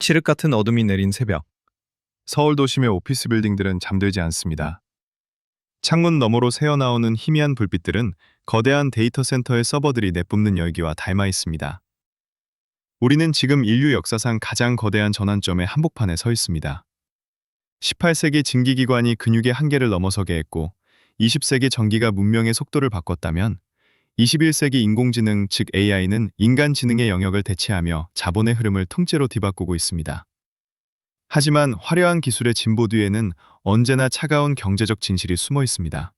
칠흑 같은 어둠이 내린 새벽, 서울 도심의 오피스 빌딩들은 잠들지 않습니다. 창문 너머로 새어나오는 희미한 불빛들은 거대한 데이터 센터의 서버들이 내뿜는 열기와 닮아 있습니다. 우리는 지금 인류 역사상 가장 거대한 전환점의 한복판에 서 있습니다. 18세기 증기기관이 근육의 한계를 넘어서게 했고 20세기 전기가 문명의 속도를 바꿨다면 21세기 인공지능 즉 AI는 인간 지능의 영역을 대체하며 자본의 흐름을 통째로 뒤바꾸고 있습니다. 하지만 화려한 기술의 진보 뒤에는 언제나 차가운 경제적 진실이 숨어 있습니다.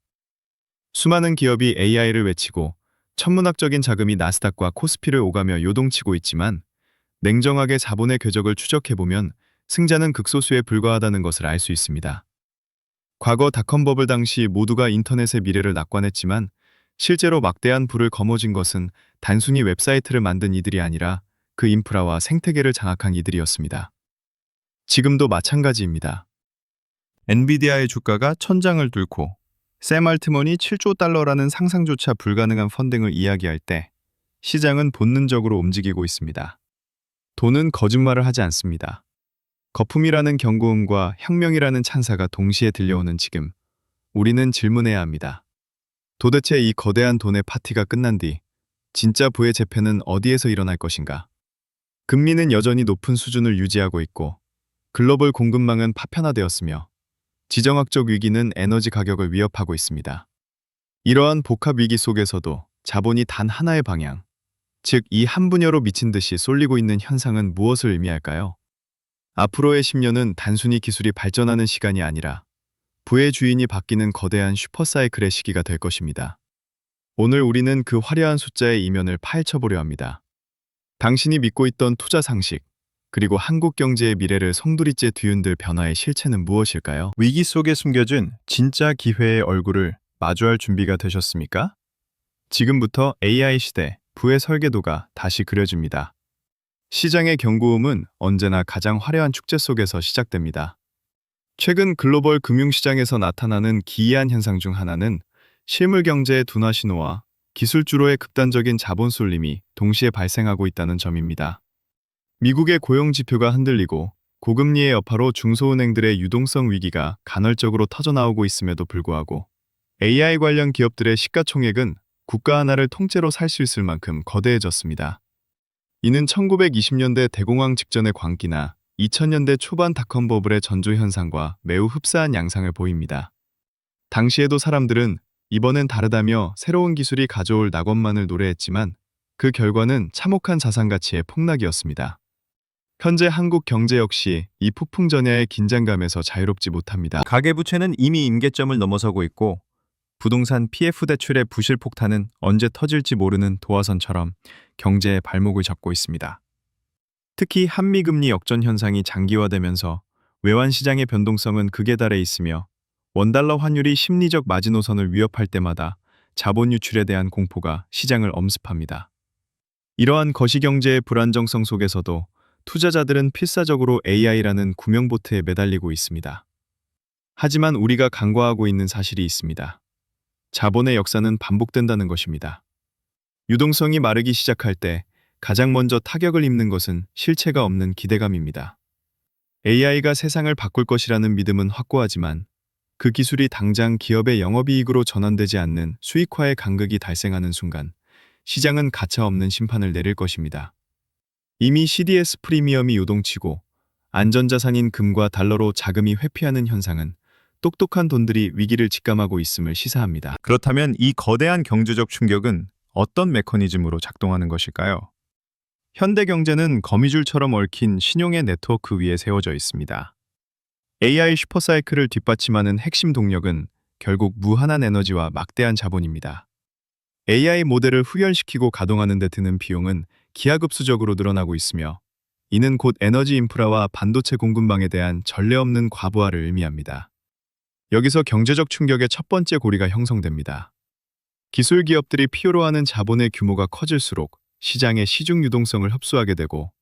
수많은 기업이 AI를 외치고 천문학적인 자금이 나스닥과 코스피를 오가며 요동치고 있지만 냉정하게 자본의 궤적을 추적해보면 승자는 극소수에 불과하다는 것을 알 수 있습니다. 과거 닷컴 버블 당시 모두가 인터넷의 미래를 낙관했지만 실제로 막대한 부를 거머쥔 것은 단순히 웹사이트를 만든 이들이 아니라 그 인프라와 생태계를 장악한 이들이었습니다. 지금도 마찬가지입니다. 엔비디아의 주가가 천장을 뚫고 샘 알트먼이 7조 달러라는 상상조차 불가능한 펀딩을 이야기할 때 시장은 본능적으로 움직이고 있습니다. 돈은 거짓말을 하지 않습니다. 거품이라는 경고음과 혁명이라는 찬사가 동시에 들려오는 지금, 우리는 질문해야 합니다. 도대체 이 거대한 돈의 파티가 끝난 뒤 진짜 부의 재패는 어디에서 일어날 것인가? 금리는 여전히 높은 수준을 유지하고 있고 글로벌 공급망은 파편화되었으며 지정학적 위기는 에너지 가격을 위협하고 있습니다. 이러한 복합 위기 속에서도 자본이 단 하나의 방향, 즉 이 한 분야로 미친 듯이 쏠리고 있는 현상은 무엇을 의미할까요? 앞으로의 10년은 단순히 기술이 발전하는 시간이 아니라 부의 주인이 바뀌는 거대한 슈퍼사이클의 시기가 될 것입니다. 오늘 우리는 그 화려한 숫자의 이면을 파헤쳐보려 합니다. 당신이 믿고 있던 투자 상식, 그리고 한국 경제의 미래를 송두리째 뒤흔들 변화의 실체는 무엇일까요? 위기 속에 숨겨진 진짜 기회의 얼굴을 마주할 준비가 되셨습니까? 지금부터 AI 시대, 부의 설계도가 다시 그려집니다. 시장의 경고음은 언제나 가장 화려한 축제 속에서 시작됩니다. 최근 글로벌 금융시장에서 나타나는 기이한 현상 중 하나는 실물 경제의 둔화 신호와 기술주로의 급단적인 자본 쏠림이 동시에 발생하고 있다는 점입니다. 미국의 고용 지표가 흔들리고 고금리의 여파로 중소은행들의 유동성 위기가 간헐적으로 터져나오고 있음에도 불구하고 AI 관련 기업들의 시가총액은 국가 하나를 통째로 살 수 있을 만큼 거대해졌습니다. 이는 1920년대 대공황 직전의 광기나 2000년대 초반 닷컴 버블의 전조 현상과 매우 흡사한 양상을 보입니다. 당시에도 사람들은 이번엔 다르다며 새로운 기술이 가져올 낙원만을 노래했지만 그 결과는 참혹한 자산 가치의 폭락이었습니다. 현재 한국 경제 역시 이 폭풍 전야의 긴장감에서 자유롭지 못합니다. 가계부채는 이미 임계점을 넘어서고 있고 부동산 PF 대출의 부실 폭탄은 언제 터질지 모르는 도화선처럼 경제의 발목을 잡고 있습니다. 특히 한미금리 역전 현상이 장기화되면서 외환시장의 변동성은 극에 달해 있으며 원달러 환율이 심리적 마지노선을 위협할 때마다 자본 유출에 대한 공포가 시장을 엄습합니다. 이러한 거시경제의 불안정성 속에서도 투자자들은 필사적으로 AI라는 구명보트에 매달리고 있습니다. 하지만 우리가 간과하고 있는 사실이 있습니다. 자본의 역사는 반복된다는 것입니다. 유동성이 마르기 시작할 때 가장 먼저 타격을 입는 것은 실체가 없는 기대감입니다. AI가 세상을 바꿀 것이라는 믿음은 확고하지만 그 기술이 당장 기업의 영업이익으로 전환되지 않는 수익화의 간극이 발생하는 순간 시장은 가차없는 심판을 내릴 것입니다. 이미 CDS 프리미엄이 요동치고 안전자산인 금과 달러로 자금이 회피하는 현상은 똑똑한 돈들이 위기를 직감하고 있음을 시사합니다. 그렇다면 이 거대한 경제적 충격은 어떤 메커니즘으로 작동하는 것일까요? 현대 경제는 거미줄처럼 얽힌 신용의 네트워크 위에 세워져 있습니다. AI 슈퍼사이클을 뒷받침하는 핵심 동력은 결국 무한한 에너지와 막대한 자본입니다. AI 모델을 훈련시키고 가동하는 데 드는 비용은 기하급수적으로 늘어나고 있으며 이는 곧 에너지 인프라와 반도체 공급망에 대한 전례 없는 과부하를 의미합니다. 여기서 경제적 충격의 첫 번째 고리가 형성됩니다. 기술 기업들이 필요로 하는 자본의 규모가 커질수록 시장의 시중 유동성을 흡수하게 되고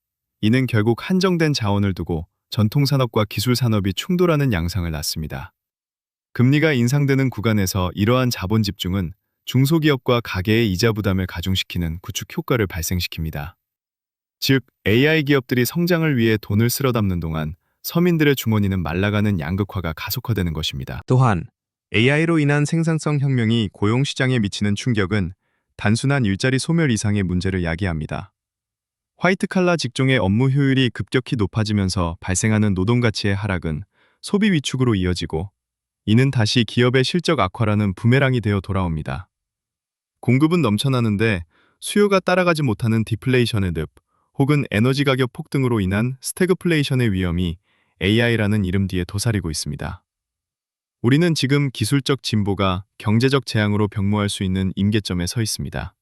이는 결국 한정된 자원을 두고 전통산업과 기술산업이 충돌하는 양상을 낳습니다. 금리가 인상되는 구간에서 이러한 자본 집중은 중소기업과 가계의 이자 부담을 가중시키는 구축 효과를 발생시킵니다. 즉, AI 기업들이 성장을 위해 돈을 쓸어 담는 동안 서민들의 주머니는 말라가는 양극화가 가속화되는 것입니다. 또한 AI로 인한 생산성 혁명이 고용 시장에 미치는 충격은 단순한 일자리 소멸 이상의 문제를 야기합니다. 화이트 칼라 직종의 업무 효율이 급격히 높아지면서 발생하는 노동 가치의 하락은 소비 위축으로 이어지고, 이는 다시 기업의 실적 악화라는 부메랑이 되어 돌아옵니다. 공급은 넘쳐나는데 수요가 따라가지 못하는 디플레이션의 늪, 혹은 에너지 가격 폭등으로 인한 스태그플레이션의 위험이 AI라는 이름 뒤에 도사리고 있습니다. 우리는 지금 기술적 진보가 경제적 재앙으로 병모할 수 있는 임계점에 서 있습니다.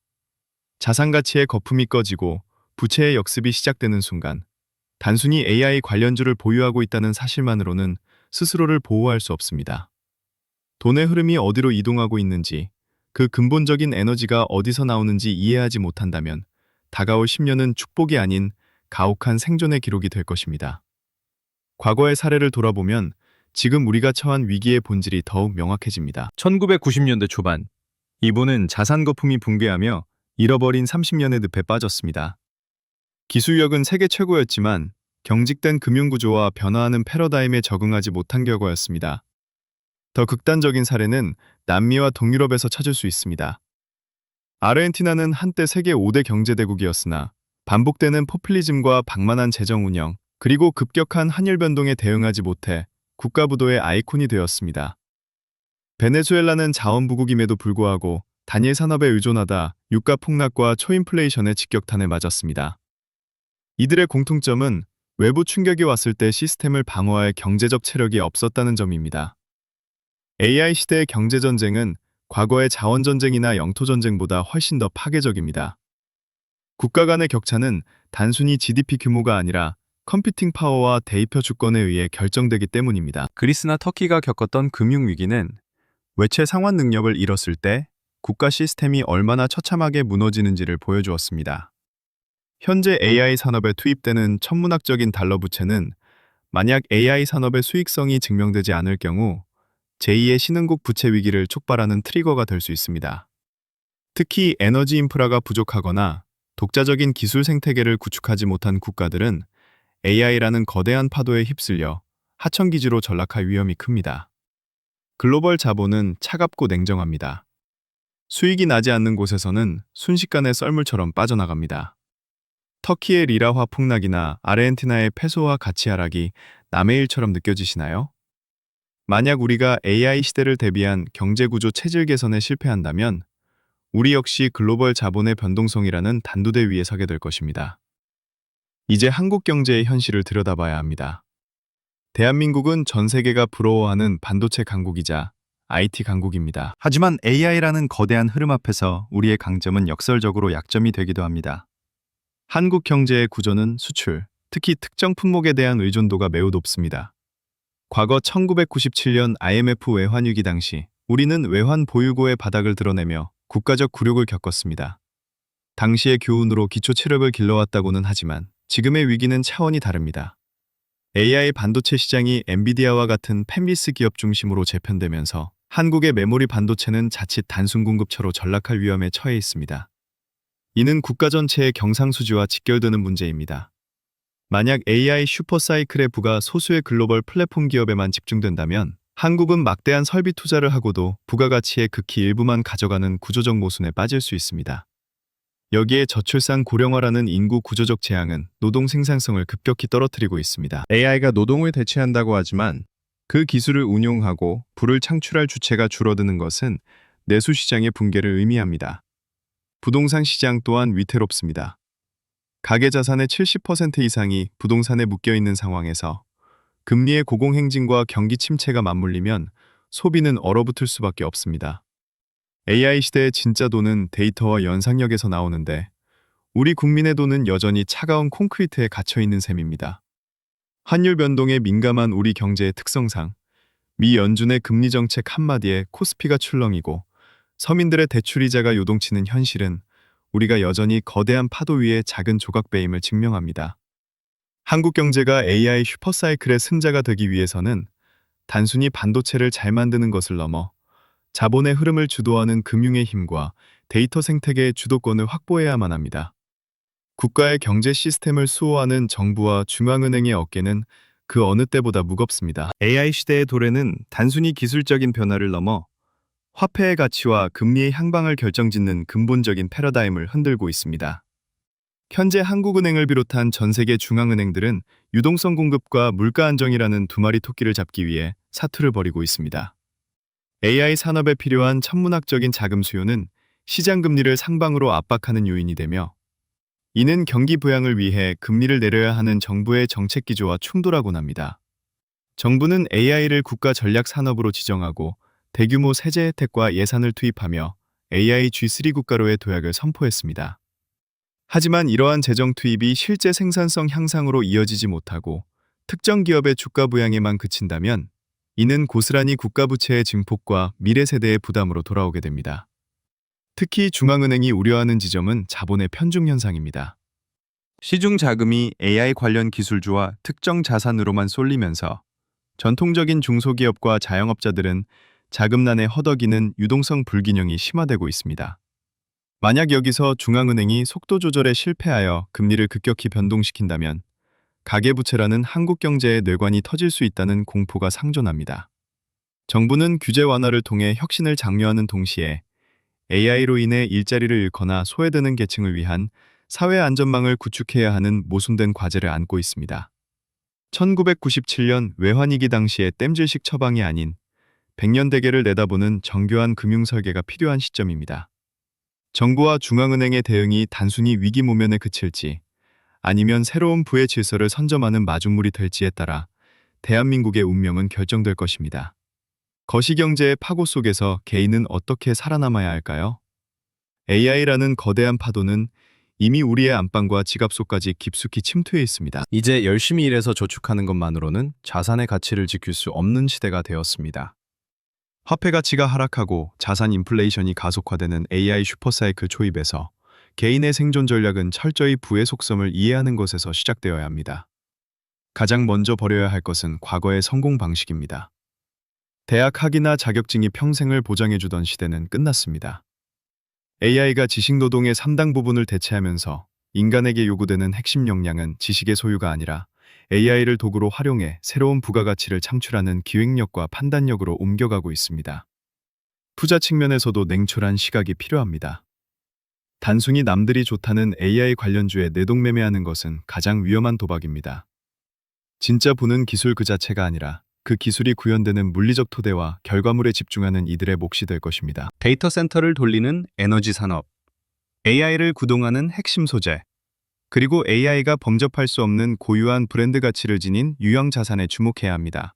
자산 가치의 거품이 꺼지고 부채의 역습이 시작되는 순간, 단순히 AI 관련주를 보유하고 있다는 사실만으로는 스스로를 보호할 수 없습니다. 돈의 흐름이 어디로 이동하고 있는지, 그 근본적인 에너지가 어디서 나오는지 이해하지 못한다면 다가올 10년은 축복이 아닌 가혹한 생존의 기록이 될 것입니다. 과거의 사례를 돌아보면 지금 우리가 처한 위기의 본질이 더욱 명확해집니다. 1990년대 초반, 일본은 자산 거품이 붕괴하며 잃어버린 30년의 늪에 빠졌습니다. 기술력은 세계 최고였지만 경직된 금융구조와 변화하는 패러다임에 적응하지 못한 결과였습니다. 더 극단적인 사례는 남미와 동유럽에서 찾을 수 있습니다. 아르헨티나는 한때 세계 5대 경제대국이었으나 반복되는 포퓰리즘과 방만한 재정 운영, 그리고 급격한 환율 변동에 대응하지 못해 국가 부도의 아이콘이 되었습니다. 베네수엘라는 자원부국임에도 불구하고 단일 산업에 의존하다 유가 폭락과 초인플레이션의 직격탄을 맞았습니다. 이들의 공통점은 외부 충격이 왔을 때 시스템을 방어할 경제적 체력이 없었다는 점입니다. AI 시대의 경제전쟁은 과거의 자원전쟁이나 영토전쟁보다 훨씬 더 파괴적입니다. 국가 간의 격차는 단순히 GDP 규모가 아니라 컴퓨팅 파워와 대입표 주권에 의해 결정되기 때문입니다. 그리스나 터키가 겪었던 금융위기는 외채 상환 능력을 잃었을 때 국가 시스템이 얼마나 처참하게 무너지는지를 보여주었습니다. 현재 AI 산업에 투입되는 천문학적인 달러 부채는 만약 AI 산업의 수익성이 증명되지 않을 경우 제2의 신흥국 부채 위기를 촉발하는 트리거가 될 수 있습니다. 특히 에너지 인프라가 부족하거나 독자적인 기술 생태계를 구축하지 못한 국가들은 AI라는 거대한 파도에 휩쓸려 하천기지로 전락할 위험이 큽니다. 글로벌 자본은 차갑고 냉정합니다. 수익이 나지 않는 곳에서는 순식간에 썰물처럼 빠져나갑니다. 터키의 리라화 폭락이나 아르헨티나의 페소화 가치 하락이 남의 일처럼 느껴지시나요? 만약 우리가 AI 시대를 대비한 경제구조 체질 개선에 실패한다면 우리 역시 글로벌 자본의 변동성이라는 단두대 위에 서게 될 것입니다. 이제 한국 경제의 현실을 들여다봐야 합니다. 대한민국은 전 세계가 부러워하는 반도체 강국이자 IT 강국입니다. 하지만 AI라는 거대한 흐름 앞에서 우리의 강점은 역설적으로 약점이 되기도 합니다. 한국 경제의 구조는 수출, 특히 특정 품목에 대한 의존도가 매우 높습니다. 과거 1997년 IMF 외환위기 당시 우리는 외환 보유고의 바닥을 드러내며 국가적 굴욕을 겪었습니다. 당시의 교훈으로 기초 체력을 길러왔다고는 하지만 지금의 위기는 차원이 다릅니다. AI 반도체 시장이 엔비디아와 같은 팹리스 기업 중심으로 재편되면서 한국의 메모리 반도체는 자칫 단순 공급처로 전락할 위험에 처해 있습니다. 이는 국가 전체의 경상수지와 직결되는 문제입니다. 만약 AI 슈퍼사이클의 부가 소수의 글로벌 플랫폼 기업에만 집중된다면 한국은 막대한 설비 투자를 하고도 부가가치의 극히 일부만 가져가는 구조적 모순에 빠질 수 있습니다. 여기에 저출산 고령화라는 인구 구조적 재앙은 노동 생산성을 급격히 떨어뜨리고 있습니다. AI가 노동을 대체한다고 하지만 그 기술을 운용하고 부를 창출할 주체가 줄어드는 것은 내수 시장의 붕괴를 의미합니다. 부동산 시장 또한 위태롭습니다. 가계 자산의 70% 이상이 부동산에 묶여있는 상황에서 금리의 고공행진과 경기 침체가 맞물리면 소비는 얼어붙을 수밖에 없습니다. AI 시대의 진짜 돈은 데이터와 연상력에서 나오는데 우리 국민의 돈은 여전히 차가운 콘크리트에 갇혀있는 셈입니다. 환율 변동에 민감한 우리 경제의 특성상 미 연준의 금리 정책 한마디에 코스피가 출렁이고 서민들의 대출이자가 요동치는 현실은 우리가 여전히 거대한 파도 위에 작은 조각배임을 증명합니다. 한국 경제가 AI 슈퍼사이클의 승자가 되기 위해서는 단순히 반도체를 잘 만드는 것을 넘어 자본의 흐름을 주도하는 금융의 힘과 데이터 생태계의 주도권을 확보해야만 합니다. 국가의 경제 시스템을 수호하는 정부와 중앙은행의 어깨는 그 어느 때보다 무겁습니다. AI 시대의 도래는 단순히 기술적인 변화를 넘어 화폐의 가치와 금리의 향방을 결정짓는 근본적인 패러다임을 흔들고 있습니다. 현재 한국은행을 비롯한 전 세계 중앙은행들은 유동성 공급과 물가 안정이라는 두 마리 토끼를 잡기 위해 사투를 벌이고 있습니다. AI 산업에 필요한 천문학적인 자금 수요는 시장 금리를 상방으로 압박하는 요인이 되며, 이는 경기 부양을 위해 금리를 내려야 하는 정부의 정책 기조와 충돌하곤 합니다. 정부는 AI를 국가 전략 산업으로 지정하고 대규모 세제 혜택과 예산을 투입하며 AI G3 국가로의 도약을 선포했습니다. 하지만 이러한 재정 투입이 실제 생산성 향상으로 이어지지 못하고 특정 기업의 주가 부양에만 그친다면, 이는 고스란히 국가 부채의 증폭과 미래 세대의 부담으로 돌아오게 됩니다. 특히 중앙은행이 우려하는 지점은 자본의 편중 현상입니다. 시중 자금이 AI 관련 기술주와 특정 자산으로만 쏠리면서 전통적인 중소기업과 자영업자들은 자금난에 허덕이는 유동성 불균형이 심화되고 있습니다. 만약 여기서 중앙은행이 속도 조절에 실패하여 금리를 급격히 변동시킨다면 가계부채라는 한국 경제의 뇌관이 터질 수 있다는 공포가 상존합니다. 정부는 규제 완화를 통해 혁신을 장려하는 동시에 AI로 인해 일자리를 잃거나 소외되는 계층을 위한 사회 안전망을 구축해야 하는 모순된 과제를 안고 있습니다. 1997년 외환위기 당시의 땜질식 처방이 아닌 100년 대계를 내다보는 정교한 금융설계가 필요한 시점입니다. 정부와 중앙은행의 대응이 단순히 위기 모면에 그칠지 아니면 새로운 부의 질서를 선점하는 마중물이 될지에 따라 대한민국의 운명은 결정될 것입니다. 거시경제의 파고 속에서 개인은 어떻게 살아남아야 할까요? AI라는 거대한 파도는 이미 우리의 안방과 지갑 속까지 깊숙이 침투해 있습니다. 이제 열심히 일해서 저축하는 것만으로는 자산의 가치를 지킬 수 없는 시대가 되었습니다. 화폐 가치가 하락하고 자산 인플레이션이 가속화되는 AI 슈퍼사이클 초입에서 개인의 생존 전략은 철저히 부의 속성을 이해하는 것에서 시작되어야 합니다. 가장 먼저 버려야 할 것은 과거의 성공 방식입니다. 대학 학위나 자격증이 평생을 보장해주던 시대는 끝났습니다. AI가 지식노동의 상당 부분을 대체하면서 인간에게 요구되는 핵심 역량은 지식의 소유가 아니라 AI를 도구로 활용해 새로운 부가가치를 창출하는 기획력과 판단력으로 옮겨가고 있습니다. 투자 측면에서도 냉철한 시각이 필요합니다. 단순히 남들이 좋다는 AI 관련주에 내동매매하는 것은 가장 위험한 도박입니다. 진짜 부는 기술 그 자체가 아니라 그 기술이 구현되는 물리적 토대와 결과물에 집중하는 이들의 몫이 될 것입니다. 데이터 센터를 돌리는 에너지 산업, AI를 구동하는 핵심 소재, 그리고 AI가 범접할 수 없는 고유한 브랜드 가치를 지닌 유형 자산에 주목해야 합니다.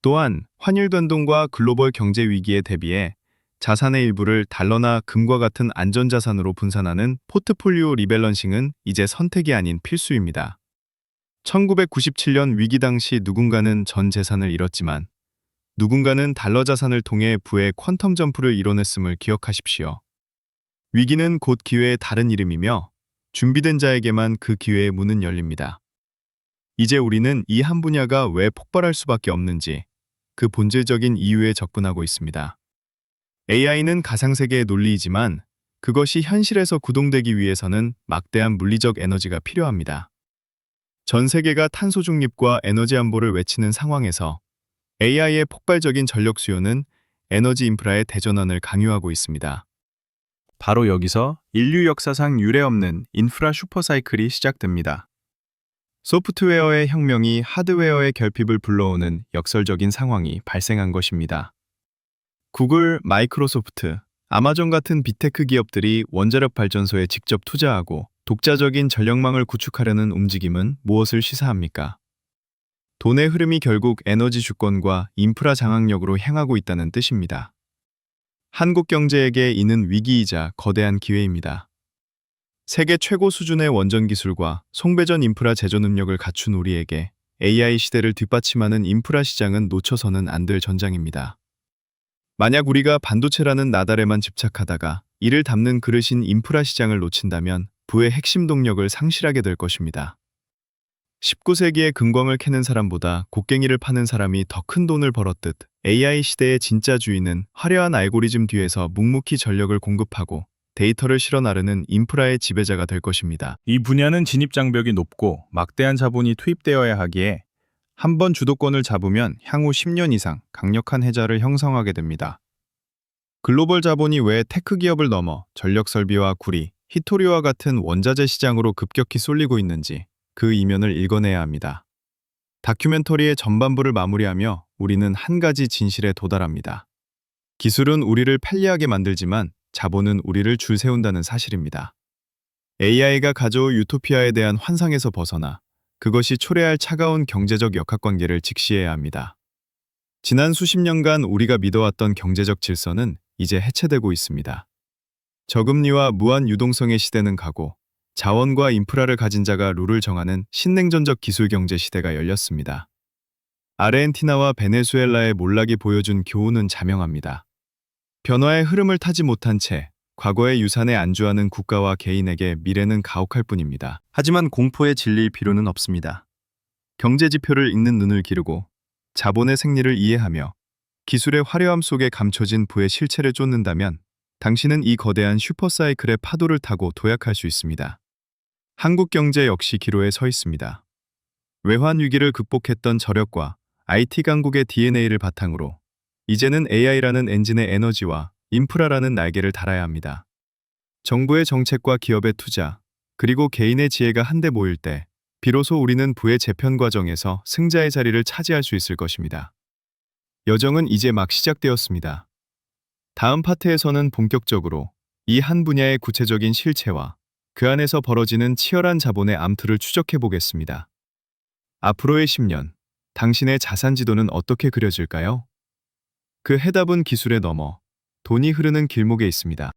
또한 환율 변동과 글로벌 경제 위기에 대비해 자산의 일부를 달러나 금과 같은 안전자산으로 분산하는 포트폴리오 리밸런싱은 이제 선택이 아닌 필수입니다. 1997년 위기 당시 누군가는 전 재산을 잃었지만 누군가는 달러 자산을 통해 부의 퀀텀 점프를 이뤄냈음을 기억하십시오. 위기는 곧 기회의 다른 이름이며 준비된 자에게만 그 기회의 문은 열립니다. 이제 우리는 이 한 분야가 왜 폭발할 수밖에 없는지 그 본질적인 이유에 접근하고 있습니다. AI는 가상세계의 논리이지만 그것이 현실에서 구동되기 위해서는 막대한 물리적 에너지가 필요합니다. 전 세계가 탄소 중립과 에너지 안보를 외치는 상황에서 AI의 폭발적인 전력 수요는 에너지 인프라의 대전환을 강요하고 있습니다. 바로 여기서 인류 역사상 유례없는 인프라 슈퍼사이클이 시작됩니다. 소프트웨어의 혁명이 하드웨어의 결핍을 불러오는 역설적인 상황이 발생한 것입니다. 구글, 마이크로소프트, 아마존 같은 빅테크 기업들이 원자력 발전소에 직접 투자하고 독자적인 전력망을 구축하려는 움직임은 무엇을 시사합니까? 돈의 흐름이 결국 에너지 주권과 인프라 장악력으로 향하고 있다는 뜻입니다. 한국 경제에게 이는 위기이자 거대한 기회입니다. 세계 최고 수준의 원전 기술과 송배전 인프라 제조 능력을 갖춘 우리에게 AI 시대를 뒷받침하는 인프라 시장은 놓쳐서는 안 될 전장입니다. 만약 우리가 반도체라는 나달에만 집착하다가 이를 담는 그릇인 인프라 시장을 놓친다면 부의 핵심 동력을 상실하게 될 것입니다. 19세기에 금광을 캐는 사람보다 곡괭이를 파는 사람이 더 큰 돈을 벌었듯 AI 시대의 진짜 주인은 화려한 알고리즘 뒤에서 묵묵히 전력을 공급하고 데이터를 실어 나르는 인프라의 지배자가 될 것입니다. 이 분야는 진입 장벽이 높고 막대한 자본이 투입되어야 하기에 한 번 주도권을 잡으면 향후 10년 이상 강력한 해자를 형성하게 됩니다. 글로벌 자본이 왜 테크 기업을 넘어 전력 설비와 구리, 히토리와 같은 원자재 시장으로 급격히 쏠리고 있는지 그 이면을 읽어내야 합니다. 다큐멘터리의 전반부를 마무리하며 우리는 한 가지 진실에 도달합니다. 기술은 우리를 편리하게 만들지만 자본은 우리를 줄 세운다는 사실입니다. AI가 가져올 유토피아에 대한 환상에서 벗어나 그것이 초래할 차가운 경제적 역학관계를 직시해야 합니다. 지난 수십 년간 우리가 믿어왔던 경제적 질서는 이제 해체되고 있습니다. 저금리와 무한 유동성의 시대는 가고 자원과 인프라를 가진 자가 룰을 정하는 신냉전적 기술 경제 시대가 열렸습니다. 아르헨티나와 베네수엘라의 몰락이 보여준 교훈은 자명합니다. 변화의 흐름을 타지 못한 채 과거의 유산에 안주하는 국가와 개인에게 미래는 가혹할 뿐입니다. 하지만 공포에 질릴 필요는 없습니다. 경제 지표를 읽는 눈을 기르고 자본의 생리를 이해하며 기술의 화려함 속에 감춰진 부의 실체를 쫓는다면 당신은 이 거대한 슈퍼사이클의 파도를 타고 도약할 수 있습니다. 한국 경제 역시 기로에 서 있습니다. 외환 위기를 극복했던 저력과 IT 강국의 DNA를 바탕으로 이제는 AI라는 엔진의 에너지와 인프라라는 날개를 달아야 합니다. 정부의 정책과 기업의 투자, 그리고 개인의 지혜가 한데 모일 때 비로소 우리는 부의 재편 과정에서 승자의 자리를 차지할 수 있을 것입니다. 여정은 이제 막 시작되었습니다. 다음 파트에서는 본격적으로 이 한 분야의 구체적인 실체와 그 안에서 벌어지는 치열한 자본의 암투를 추적해 보겠습니다. 앞으로의 10년, 당신의 자산 지도는 어떻게 그려질까요? 그 해답은 기술에 넘어 돈이 흐르는 길목에 있습니다.